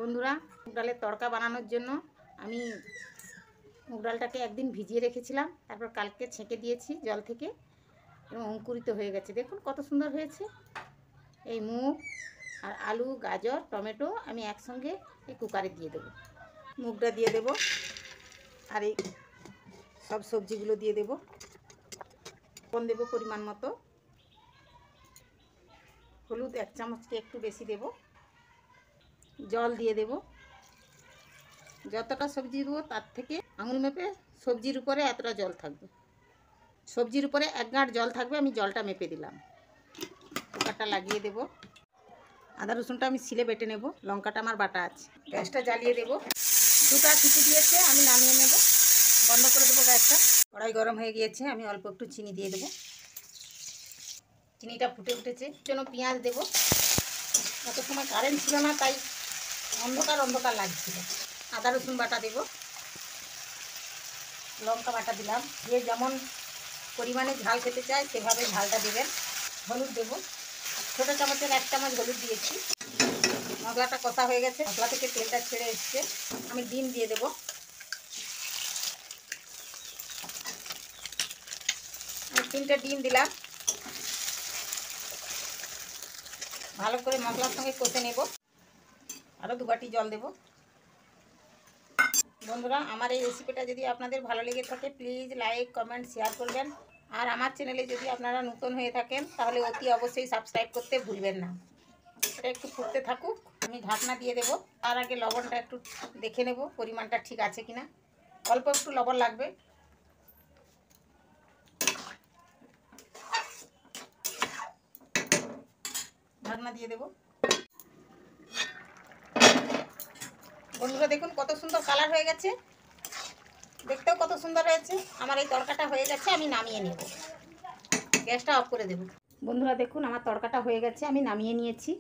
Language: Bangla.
বন্ধুরা, মুগ ডালের তড়কা বানানোর জন্য আমি মুগ ডালটাকে একদিন ভিজিয়ে রেখেছিলাম, তারপর কালকে ছেঁকে দিয়েছি জল থেকে এবং অঙ্কুরিত হয়ে গেছে। দেখুন কত সুন্দর হয়েছে। এই মুগ আর আলু, গাজর, টমেটো আমি একসঙ্গে এই কুকারে দিয়ে দেবো। মুগটা দিয়ে দেব আর এই সব সবজিগুলো দিয়ে দেব। লবণ দেবো পরিমাণ মতো, হলুদ 1 চামচকে একটু বেশি দেব, জল দিয়ে দেব। যতটা সবজি দেবো তার থেকে আঙুল মেপে সবজির উপরে এতটা জল থাকবে, সবজির উপরে 1 গাঁট জল থাকবে। আমি জলটা মেপে দিলাম। কুকারটা লাগিয়ে দেব। আদা রসুনটা আমি শিলে বেটে নেব। লঙ্কাটা আমার বাটা আছে। গ্যাসটা জ্বালিয়ে দেব। 2টা সিটি দিয়েছে, আমি নামিয়ে নেব। বন্ধ করে দেবো গ্যাসটা। কড়াই গরম হয়ে গিয়েছে, আমি অল্প একটু চিনি দিয়ে দেবো। চিনিটা ফুটে উঠেছে, জন্য পেঁয়াজ দেবো। এত সময় কারেন্ট ছিল না, তাই অন্ধকার অন্ধকার লাগছিল। আদা রসুন বাটা দেব, লঙ্কা বাটা দিলাম। যে যেমন পরিমাণে ঝাল খেতে চায় সেভাবে ঝালটা দেবেন। হলুদ দেব, ছোটো চামচের 1 চামচ হলুদ দিয়েছি। মশলাটা কষা হয়ে গেছে, মশলা থেকে তেলটা ছেড়ে এসছে। আমি ডিম দিয়ে দেব। আমি 3টে ডিম দিলাম। ভালো করে মশলার সঙ্গে কষে নেব। আরও 2 বাটি জল দেব। বন্ধুরা, আমার এই রেসিপিটা যদি আপনাদের ভালো লেগে থাকে প্লিজ লাইক, কমেন্ট, শেয়ার করবেন। আর আমার চ্যানেলে যদি আপনারা নতুন হয়ে থাকেন তাহলে অতি অবশ্যই সাবস্ক্রাইব করতে ভুলবেন না। এটা একটু ফুটতে থাকুক, আমি ঢাকনা দিয়ে দেব। তার আগে লবণটা একটু দেখে নেব পরিমাণটা ঠিক আছে কিনা। অল্প একটু লবণ লাগবে। ঢাকনা দিয়ে দেব। বন্ধুরা দেখুন কত সুন্দর কালার হয়ে গেছে, দেখতেও কত সুন্দর হয়েছে। আমার এই তড়কাটা হয়ে গেছে, আমি নামিয়ে নেব। গ্যাসটা অফ করে দেব। বন্ধুরা দেখুন আমার তড়কাটা হয়ে গেছে, আমি নামিয়ে নিয়েছি।